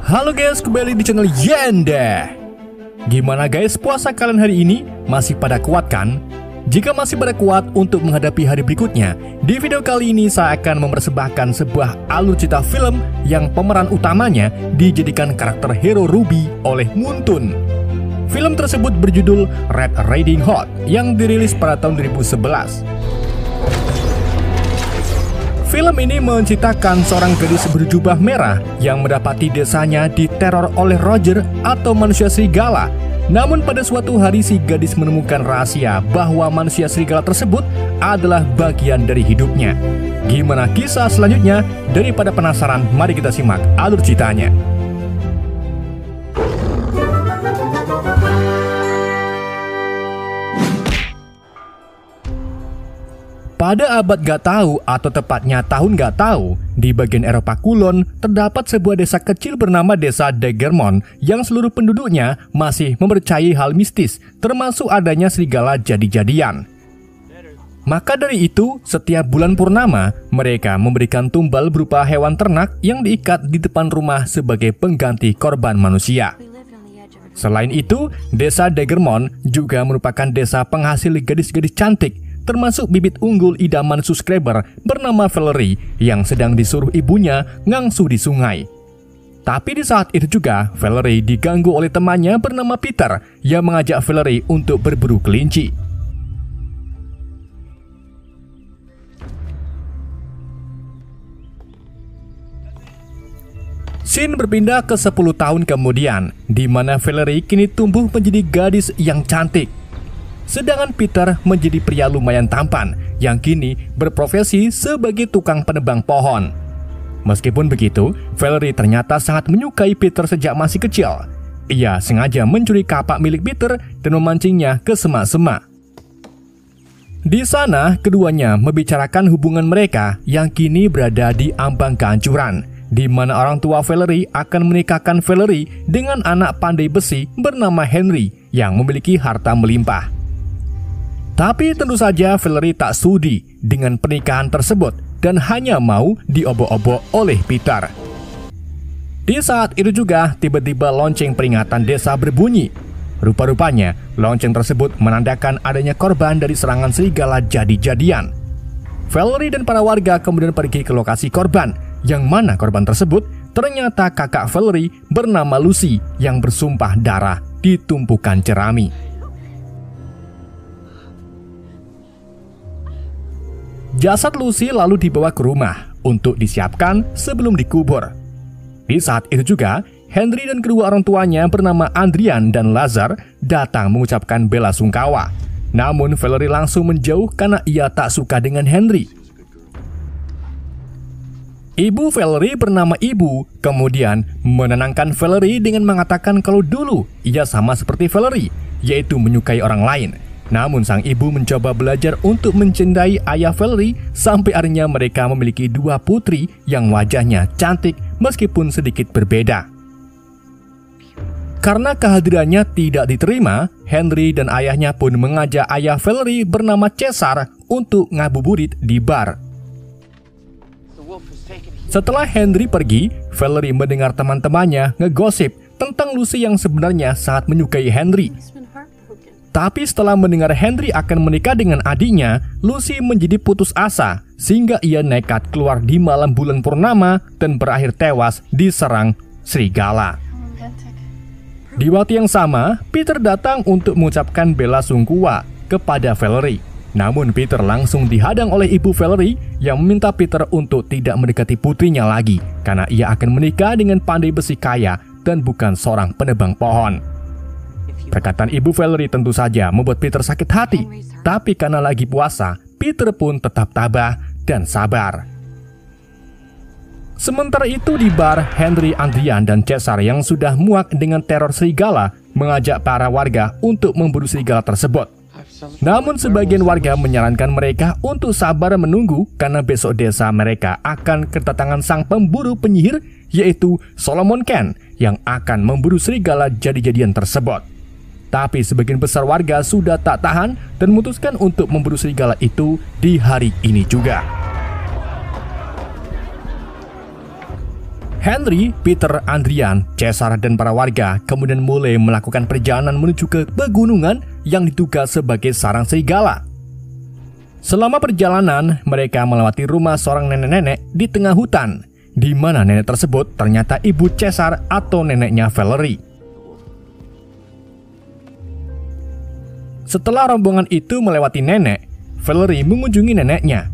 Halo guys, kembali di channel Yenda. Gimana guys, puasa kalian hari ini? Masih pada kuat kan? Jika masih pada kuat untuk menghadapi hari berikutnya, di video kali ini saya akan mempersembahkan sebuah alur cerita film yang pemeran utamanya dijadikan karakter hero Ruby oleh Muntun. Film tersebut berjudul Red Riding Hood yang dirilis pada tahun 2011. Film ini menceritakan seorang gadis berjubah merah yang mendapati desanya diteror oleh Roger atau manusia serigala. Namun pada suatu hari si gadis menemukan rahasia bahwa manusia serigala tersebut adalah bagian dari hidupnya. Gimana kisah selanjutnya? Daripada penasaran, mari kita simak alur ceritanya. Pada abad gak tahu atau tepatnya tahun gak tahu, di bagian Eropa Kulon terdapat sebuah desa kecil bernama Desa Degermont yang seluruh penduduknya masih mempercayai hal mistis, termasuk adanya serigala jadi-jadian. Maka dari itu, setiap bulan purnama, mereka memberikan tumbal berupa hewan ternak yang diikat di depan rumah sebagai pengganti korban manusia. Selain itu, Desa Degermont juga merupakan desa penghasil gadis-gadis cantik, termasuk bibit unggul idaman subscriber bernama Valerie yang sedang disuruh ibunya ngangsu di sungai. Tapi di saat itu juga, Valerie diganggu oleh temannya bernama Peter yang mengajak Valerie untuk berburu kelinci. Scene berpindah ke 10 tahun kemudian, di mana Valerie kini tumbuh menjadi gadis yang cantik. Sedangkan Peter menjadi pria lumayan tampan yang kini berprofesi sebagai tukang penebang pohon. Meskipun begitu, Valerie ternyata sangat menyukai Peter sejak masih kecil. Ia sengaja mencuri kapak milik Peter dan memancingnya ke semak-semak. Di sana, keduanya membicarakan hubungan mereka yang kini berada di ambang kehancuran, di mana orang tua Valerie akan menikahkan Valerie dengan anak pandai besi bernama Henry yang memiliki harta melimpah. Tapi tentu saja Valerie tak sudi dengan pernikahan tersebut dan hanya mau diobok-obok oleh Peter. Di saat itu juga tiba-tiba lonceng peringatan desa berbunyi. Rupa-rupanya lonceng tersebut menandakan adanya korban dari serangan serigala jadi-jadian. Valerie dan para warga kemudian pergi ke lokasi korban, yang mana korban tersebut ternyata kakak Valerie bernama Lucy yang bersumpah darah di tumpukan jerami. Jasad Lucy lalu dibawa ke rumah untuk disiapkan sebelum dikubur. Di saat itu juga, Henry dan kedua orang tuanya bernama Adrian dan Lazar datang mengucapkan bela sungkawa. Namun Valerie langsung menjauh karena ia tak suka dengan Henry. Ibu Valerie bernama Ibu kemudian menenangkan Valerie dengan mengatakan kalau dulu ia sama seperti Valerie, yaitu menyukai orang lain. Namun sang ibu mencoba belajar untuk mencintai ayah Valerie sampai akhirnya mereka memiliki dua putri yang wajahnya cantik meskipun sedikit berbeda. Karena kehadirannya tidak diterima, Henry dan ayahnya pun mengajak ayah Valerie bernama Cesar untuk ngabuburit di bar. Setelah Henry pergi, Valerie mendengar teman-temannya ngegosip tentang Lucy yang sebenarnya sangat menyukai Henry. Tapi setelah mendengar Henry akan menikah dengan adiknya, Lucy menjadi putus asa sehingga ia nekat keluar di malam bulan purnama dan berakhir tewas diserang serigala. Di waktu yang sama, Peter datang untuk mengucapkan bela sungkawa kepada Valerie. Namun Peter langsung dihadang oleh ibu Valerie yang meminta Peter untuk tidak mendekati putrinya lagi karena ia akan menikah dengan pandai besi kaya dan bukan seorang penebang pohon. Perkataan ibu Valerie tentu saja membuat Peter sakit hati, tapi karena lagi puasa, Peter pun tetap tabah dan sabar. Sementara itu di bar, Henry, Adrian, dan Cesar yang sudah muak dengan teror serigala mengajak para warga untuk memburu serigala tersebut. Namun sebagian warga menyarankan mereka untuk sabar menunggu karena besok desa mereka akan kedatangan sang pemburu penyihir yaitu Solomon Kane yang akan memburu serigala jadi-jadian tersebut. Tapi sebagian besar warga sudah tak tahan dan memutuskan untuk memburu serigala itu di hari ini juga. Henry, Peter, Adrian, Caesar, dan para warga kemudian mulai melakukan perjalanan menuju ke pegunungan yang diduga sebagai sarang serigala. Selama perjalanan, mereka melewati rumah seorang nenek-nenek di tengah hutan, di mana nenek tersebut ternyata ibu Caesar atau neneknya Valerie. Setelah rombongan itu melewati nenek, Valerie mengunjungi neneknya.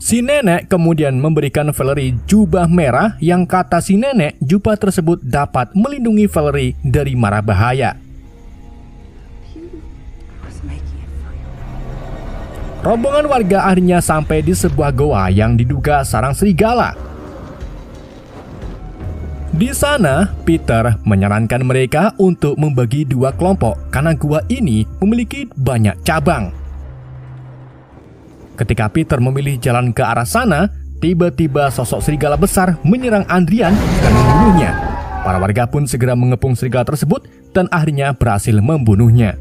Si nenek kemudian memberikan Valerie jubah merah yang kata si nenek jubah tersebut dapat melindungi Valerie dari mara bahaya. Rombongan warga akhirnya sampai di sebuah goa yang diduga sarang serigala. Di sana, Peter menyarankan mereka untuk membagi dua kelompok karena gua ini memiliki banyak cabang. Ketika Peter memilih jalan ke arah sana, tiba-tiba sosok serigala besar menyerang Adrian dan membunuhnya. Para warga pun segera mengepung serigala tersebut dan akhirnya berhasil membunuhnya.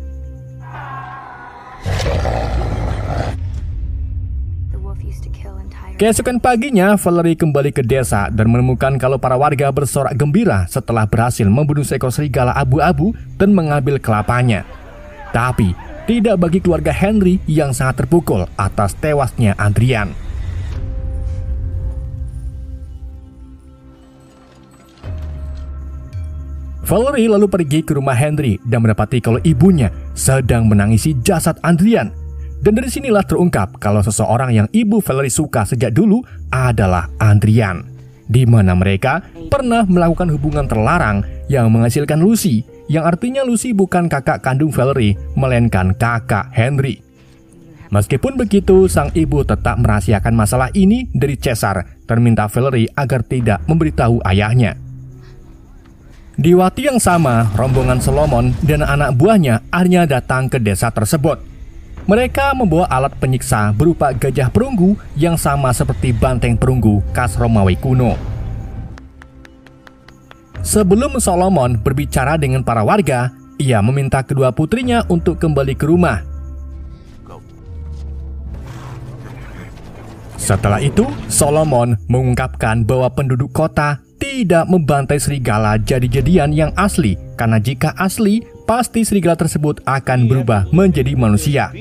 Keesokan paginya, Valerie kembali ke desa dan menemukan kalau para warga bersorak gembira setelah berhasil membunuh seekor serigala abu-abu dan mengambil kelapanya. Tapi, tidak bagi keluarga Henry yang sangat terpukul atas tewasnya Adrian. Valerie lalu pergi ke rumah Henry dan mendapati kalau ibunya sedang menangisi jasad Adrian. Dan dari sinilah terungkap kalau seseorang yang ibu Valerie suka sejak dulu adalah Adrian, di mana mereka pernah melakukan hubungan terlarang yang menghasilkan Lucy, yang artinya Lucy bukan kakak kandung Valerie, melainkan kakak Henry. Meskipun begitu, sang ibu tetap merahasiakan masalah ini dari Caesar dan minta Valerie agar tidak memberitahu ayahnya. Di waktu yang sama, rombongan Solomon dan anak buahnya akhirnya datang ke desa tersebut. Mereka membawa alat penyiksa berupa gajah perunggu yang sama seperti banteng perunggu khas Romawi kuno. Sebelum Solomon berbicara dengan para warga, ia meminta kedua putrinya untuk kembali ke rumah. Setelah itu, Solomon mengungkapkan bahwa penduduk kota tidak membantai serigala jadi-jadian yang asli, karena jika asli, pasti serigala tersebut akan berubah menjadi manusia.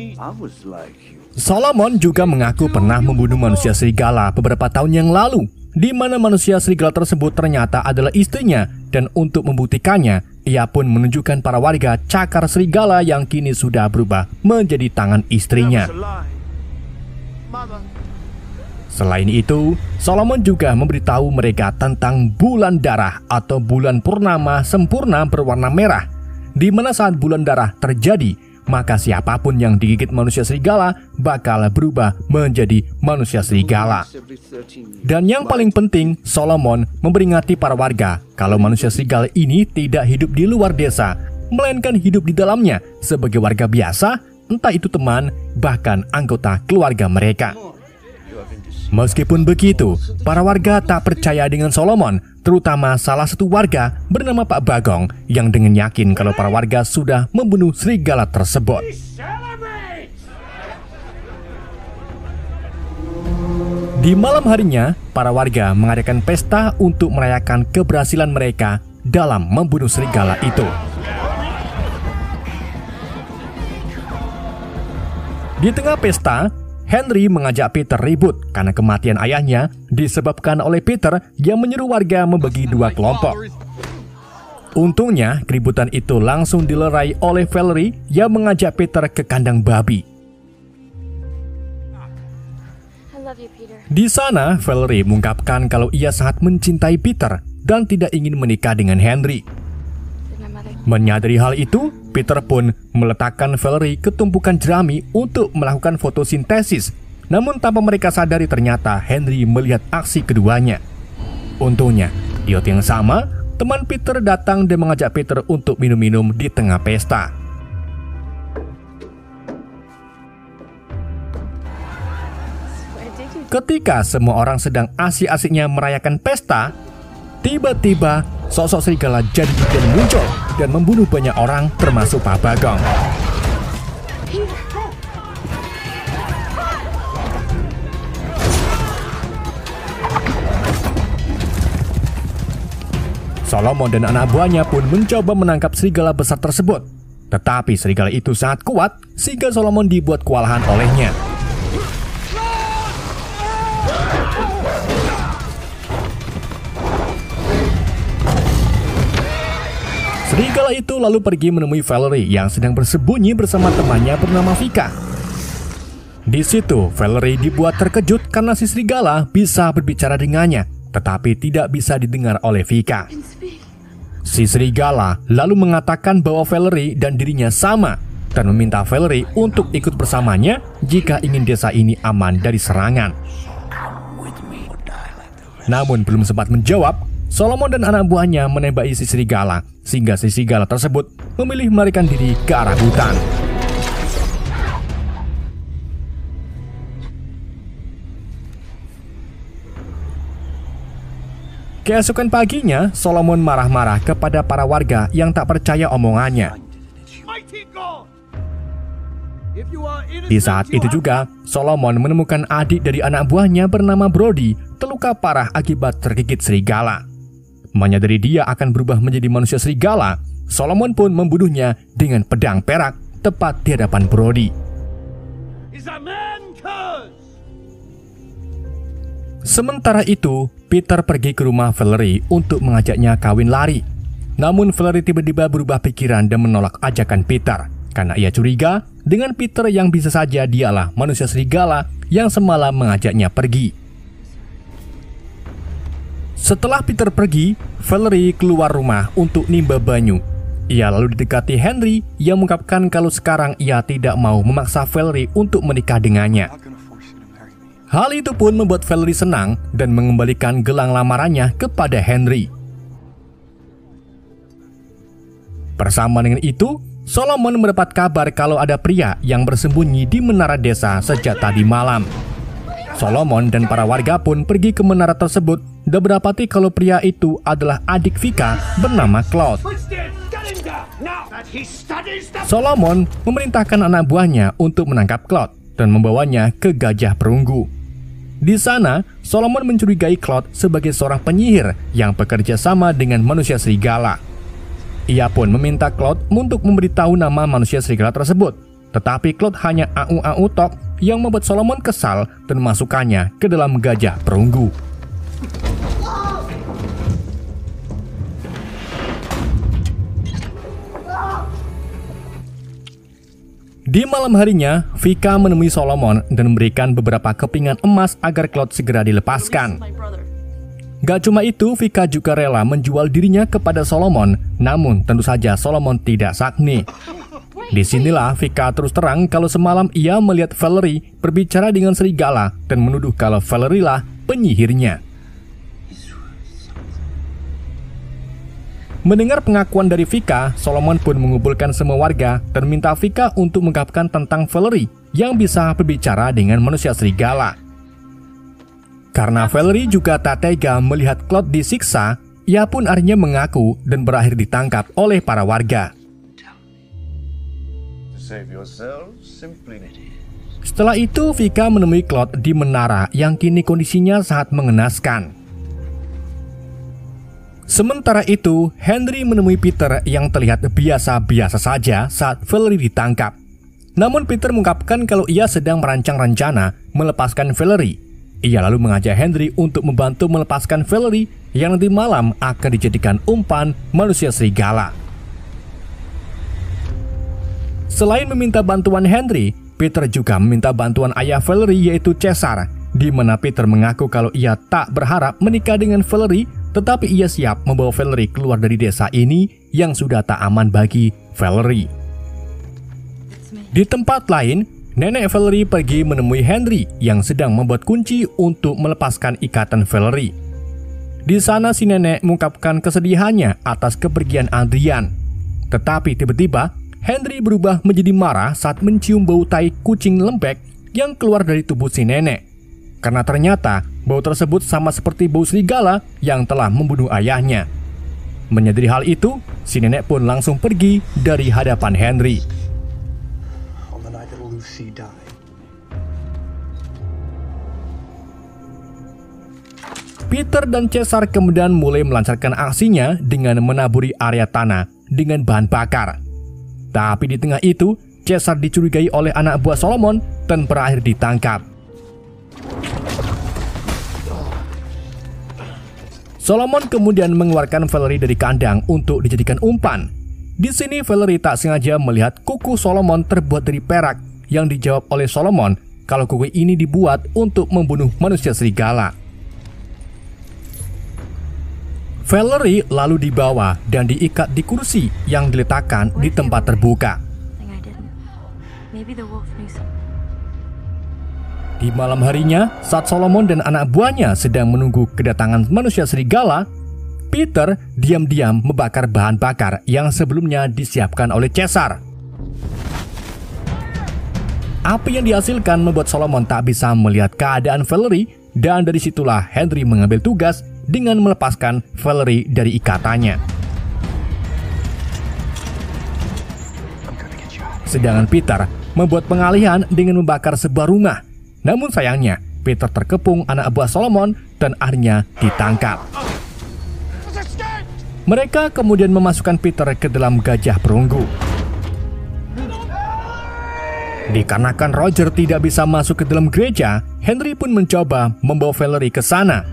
Solomon juga mengaku pernah membunuh manusia serigala beberapa tahun yang lalu, di mana manusia serigala tersebut ternyata adalah istrinya, dan untuk membuktikannya, ia pun menunjukkan para warga cakar serigala yang kini sudah berubah menjadi tangan istrinya. Selain itu, Solomon juga memberitahu mereka tentang bulan darah atau bulan purnama sempurna berwarna merah, di mana saat bulan darah terjadi, maka siapapun yang digigit manusia serigala bakal berubah menjadi manusia serigala. Dan yang paling penting, Solomon memperingati para warga kalau manusia serigala ini tidak hidup di luar desa, melainkan hidup di dalamnya sebagai warga biasa, entah itu teman, bahkan anggota keluarga mereka. Meskipun begitu, para warga tak percaya dengan Solomon, terutama salah satu warga bernama Pak Bagong yang dengan yakin kalau para warga sudah membunuh serigala tersebut. Di malam harinya, para warga mengadakan pesta untuk merayakan keberhasilan mereka dalam membunuh serigala itu. Di tengah pesta, Henry mengajak Peter ribut karena kematian ayahnya disebabkan oleh Peter yang menyuruh warga membagi dua kelompok. Untungnya, keributan itu langsung dilerai oleh Valerie yang mengajak Peter ke kandang babi. Di sana, Valerie mengungkapkan kalau ia sangat mencintai Peter dan tidak ingin menikah dengan Henry. Menyadari hal itu, Peter pun meletakkan Valerie ke tumpukan jerami untuk melakukan fotosintesis. Namun tanpa mereka sadari ternyata Henry melihat aksi keduanya. Untungnya, di waktu yang sama, teman Peter datang dan mengajak Peter untuk minum-minum di tengah pesta. Ketika semua orang sedang asik-asiknya merayakan pesta, tiba-tiba sosok serigala jadi-jadian muncul dan membunuh banyak orang termasuk Pak Bagong. Solomon dan anak buahnya pun mencoba menangkap serigala besar tersebut. Tetapi serigala itu sangat kuat sehingga Solomon dibuat kewalahan olehnya. Serigala itu lalu pergi menemui Valerie yang sedang bersembunyi bersama temannya bernama Vika. Di situ, Valerie dibuat terkejut karena si serigala bisa berbicara dengannya, tetapi tidak bisa didengar oleh Vika. Si serigala lalu mengatakan bahwa Valerie dan dirinya sama dan meminta Valerie untuk ikut bersamanya jika ingin desa ini aman dari serangan. Namun belum sempat menjawab, Solomon dan anak buahnya menembaki si serigala, sehingga si serigala tersebut memilih melarikan diri ke arah hutan. Keesokan paginya, Solomon marah-marah kepada para warga yang tak percaya omongannya. Di saat itu juga, Solomon menemukan adik dari anak buahnya bernama Brody terluka parah akibat tergigit serigala. Menyadari dia akan berubah menjadi manusia serigala, Solomon pun membunuhnya dengan pedang perak tepat di hadapan Brody. Sementara itu, Peter pergi ke rumah Valerie untuk mengajaknya kawin lari. Namun Valerie tiba-tiba berubah pikiran dan menolak ajakan Peter karena ia curiga dengan Peter yang bisa saja dialah manusia serigala yang semalam mengajaknya pergi. Setelah Peter pergi, Valerie keluar rumah untuk nimba banyu. Ia lalu didekati Henry yang mengungkapkan kalau sekarang ia tidak mau memaksa Valerie untuk menikah dengannya. Hal itu pun membuat Valerie senang dan mengembalikan gelang lamarannya kepada Henry. Bersama dengan itu, Solomon mendapat kabar kalau ada pria yang bersembunyi di menara desa sejak tadi malam. Solomon dan para warga pun pergi ke menara tersebut dan mendapati kalau pria itu adalah adik Vika bernama Claude. Solomon memerintahkan anak buahnya untuk menangkap Claude dan membawanya ke Gajah Perunggu. Di sana, Solomon mencurigai Claude sebagai seorang penyihir yang bekerja sama dengan manusia serigala. Ia pun meminta Claude untuk memberitahu nama manusia serigala tersebut. Tetapi Claude hanya au-au tok yang membuat Solomon kesal dan memasukkannya ke dalam Gajah Perunggu. Di malam harinya, Vika menemui Solomon dan memberikan beberapa kepingan emas agar Claude segera dilepaskan. Gak cuma itu, Vika juga rela menjual dirinya kepada Solomon, namun tentu saja Solomon tidak sakni. Disinilah Vika terus terang kalau semalam ia melihat Valerie berbicara dengan serigala dan menuduh kalau Valerie lah penyihirnya. Mendengar pengakuan dari Vika, Solomon pun mengumpulkan semua warga dan minta Vika untuk mengungkapkan tentang Valerie yang bisa berbicara dengan manusia serigala. Karena Valerie juga tak tega melihat Claude disiksa, ia pun akhirnya mengaku dan berakhir ditangkap oleh para warga. Setelah itu, Vika menemui Claude di menara yang kini kondisinya sangat mengenaskan. Sementara itu, Henry menemui Peter yang terlihat biasa-biasa saja saat Valerie ditangkap. Namun Peter mengungkapkan kalau ia sedang merancang rencana melepaskan Valerie. Ia lalu mengajak Henry untuk membantu melepaskan Valerie yang nanti malam akan dijadikan umpan manusia serigala. Selain meminta bantuan Henry, Peter juga meminta bantuan ayah Valerie yaitu Caesar, di mana Peter mengaku kalau ia tak berharap menikah dengan Valerie, tetapi ia siap membawa Valerie keluar dari desa ini yang sudah tak aman bagi Valerie. Di tempat lain, nenek Valerie pergi menemui Henry yang sedang membuat kunci untuk melepaskan ikatan Valerie. Di sana si nenek mengungkapkan kesedihannya atas kepergian Adrian. Tetapi tiba-tiba Henry berubah menjadi marah saat mencium bau tai kucing lembek yang keluar dari tubuh si nenek. Karena ternyata bau tersebut sama seperti bau serigala yang telah membunuh ayahnya. Menyadari hal itu, si nenek pun langsung pergi dari hadapan Henry. Peter dan Caesar kemudian mulai melancarkan aksinya dengan menaburi area tanah dengan bahan bakar. Tapi di tengah itu, Caesar dicurigai oleh anak buah Solomon dan berakhir ditangkap. Solomon kemudian mengeluarkan Valerie dari kandang untuk dijadikan umpan. Di sini Valerie tak sengaja melihat kuku Solomon terbuat dari perak yang dijawab oleh Solomon kalau kuku ini dibuat untuk membunuh manusia serigala. Valerie lalu dibawa dan diikat di kursi yang diletakkan di tempat terbuka. Di malam harinya, saat Solomon dan anak buahnya sedang menunggu kedatangan manusia serigala, Peter diam-diam membakar bahan bakar yang sebelumnya disiapkan oleh Caesar. Api yang dihasilkan membuat Solomon tak bisa melihat keadaan Valerie, dan dari situlah Henry mengambil tugas dengan melepaskan Valerie dari ikatannya. Sedangkan Peter membuat pengalihan dengan membakar sebuah rumah. Namun sayangnya, Peter terkepung anak buah Solomon dan akhirnya ditangkap. Mereka kemudian memasukkan Peter ke dalam gajah perunggu. Dikarenakan Roger tidak bisa masuk ke dalam gereja, Henry pun mencoba membawa Valerie ke sana.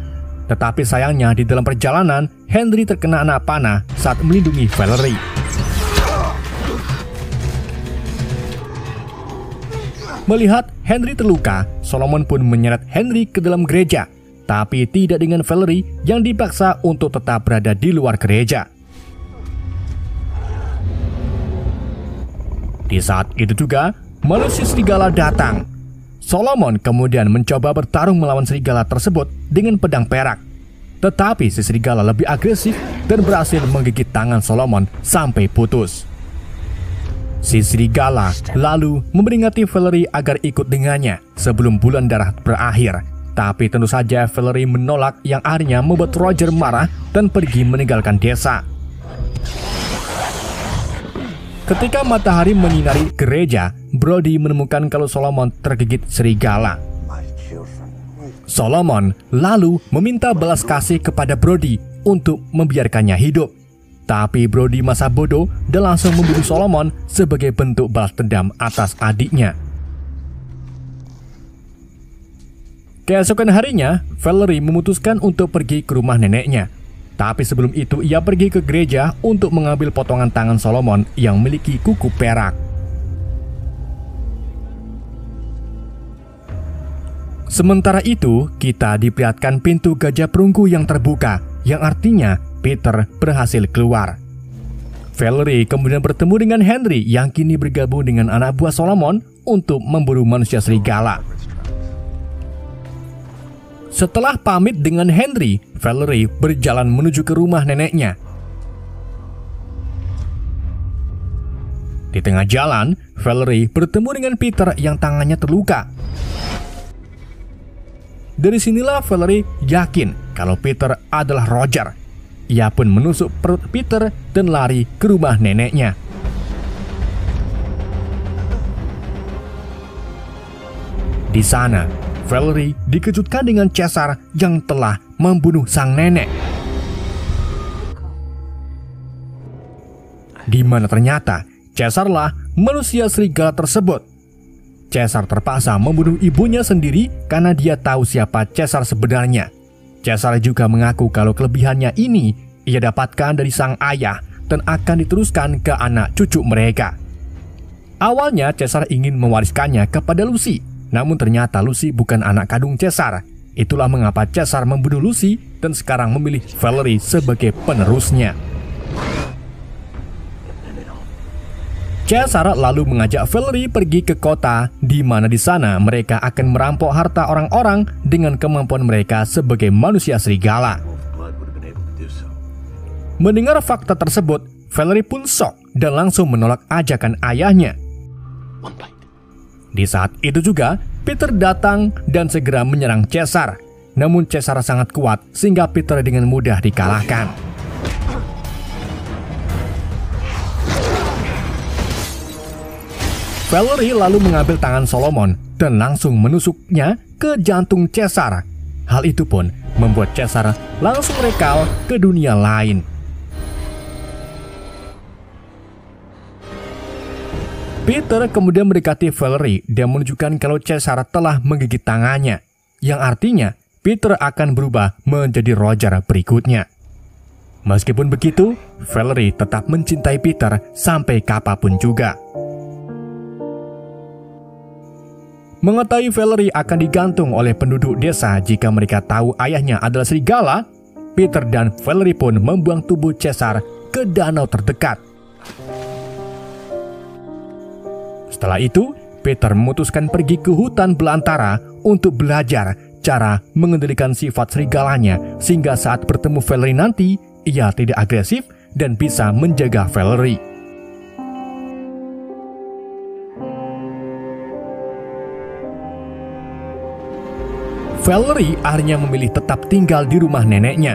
Tetapi sayangnya di dalam perjalanan, Henry terkena anak panah saat melindungi Valerie. Melihat Henry terluka, Solomon pun menyeret Henry ke dalam gereja, tapi tidak dengan Valerie yang dipaksa untuk tetap berada di luar gereja. Di saat itu juga, manusia serigala datang. Solomon kemudian mencoba bertarung melawan serigala tersebut dengan pedang perak. Tetapi si serigala lebih agresif dan berhasil menggigit tangan Solomon sampai putus. Si serigala lalu memperingati Valerie agar ikut dengannya sebelum bulan darah berakhir. Tapi tentu saja Valerie menolak, yang akhirnya membuat Roger marah dan pergi meninggalkan desa. Ketika matahari menyinari gereja, Brody menemukan kalau Solomon tergigit serigala. Solomon lalu meminta belas kasih kepada Brody untuk membiarkannya hidup. Tapi Brody masa bodoh dan langsung membunuh Solomon sebagai bentuk balas dendam atas adiknya. Keesokan harinya, Valerie memutuskan untuk pergi ke rumah neneknya. Tapi sebelum itu ia pergi ke gereja untuk mengambil potongan tangan Solomon yang memiliki kuku perak. Sementara itu, kita diperlihatkan pintu gajah perunggu yang terbuka, yang artinya Peter berhasil keluar. Valerie kemudian bertemu dengan Henry yang kini bergabung dengan anak buah Solomon untuk memburu manusia serigala. Setelah pamit dengan Henry, Valerie berjalan menuju ke rumah neneknya. Di tengah jalan, Valerie bertemu dengan Peter yang tangannya terluka. Dari sinilah Valerie yakin kalau Peter adalah Roger. Ia pun menusuk perut Peter dan lari ke rumah neneknya. Di sana, Valerie dikejutkan dengan Caesar yang telah membunuh sang nenek. Di mana ternyata Caesarlah manusia serigala tersebut. Caesar terpaksa membunuh ibunya sendiri karena dia tahu siapa Caesar sebenarnya. Caesar juga mengaku kalau kelebihannya ini ia dapatkan dari sang ayah dan akan diteruskan ke anak cucu mereka. Awalnya Caesar ingin mewariskannya kepada Lucy. Namun ternyata Lucy bukan anak kandung Caesar. Itulah mengapa Caesar membunuh Lucy dan sekarang memilih Valerie sebagai penerusnya. Caesar lalu mengajak Valerie pergi ke kota, di mana di sana mereka akan merampok harta orang-orang dengan kemampuan mereka sebagai manusia serigala. Mendengar fakta tersebut, Valerie pun shock dan langsung menolak ajakan ayahnya. Di saat itu juga, Peter datang dan segera menyerang Caesar. Namun Caesar sangat kuat sehingga Peter dengan mudah dikalahkan. Valerie lalu mengambil tangan Solomon dan langsung menusuknya ke jantung Caesar. Hal itu pun membuat Caesar langsung rekal ke dunia lain. Peter kemudian mendekati Valerie dan menunjukkan kalau Caesar telah menggigit tangannya, yang artinya Peter akan berubah menjadi Roger berikutnya. Meskipun begitu, Valerie tetap mencintai Peter sampai kapanpun juga. Mengetahui Valerie akan digantung oleh penduduk desa jika mereka tahu ayahnya adalah serigala, Peter dan Valerie pun membuang tubuh Caesar ke danau terdekat. Setelah itu, Peter memutuskan pergi ke hutan belantara untuk belajar cara mengendalikan sifat serigalanya sehingga saat bertemu Valerie nanti, ia tidak agresif dan bisa menjaga Valerie. Valerie akhirnya memilih tetap tinggal di rumah neneknya.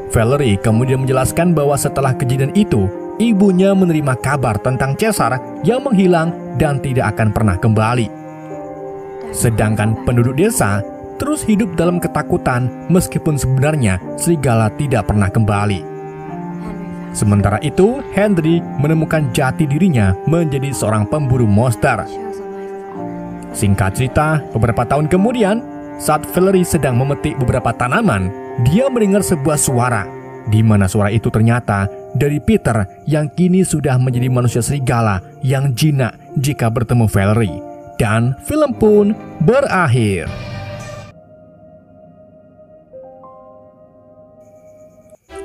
Valerie kemudian menjelaskan bahwa setelah kejadian itu, ibunya menerima kabar tentang Caesar yang menghilang dan tidak akan pernah kembali. Sedangkan penduduk desa terus hidup dalam ketakutan meskipun sebenarnya serigala tidak pernah kembali. Sementara itu, Henry menemukan jati dirinya menjadi seorang pemburu monster. Singkat cerita, beberapa tahun kemudian, saat Valerie sedang memetik beberapa tanaman, dia mendengar sebuah suara, di mana suara itu ternyata dari Peter yang kini sudah menjadi manusia serigala yang jinak jika bertemu Valerie. Dan film pun berakhir.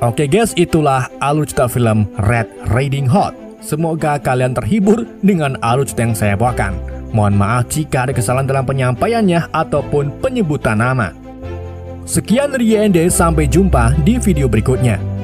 Oke guys, itulah alur cerita film Red Riding Hood. Semoga kalian terhibur dengan alur cerita yang saya bawakan. Mohon maaf jika ada kesalahan dalam penyampaiannya ataupun penyebutan nama. Sekian dari YND, sampai jumpa di video berikutnya.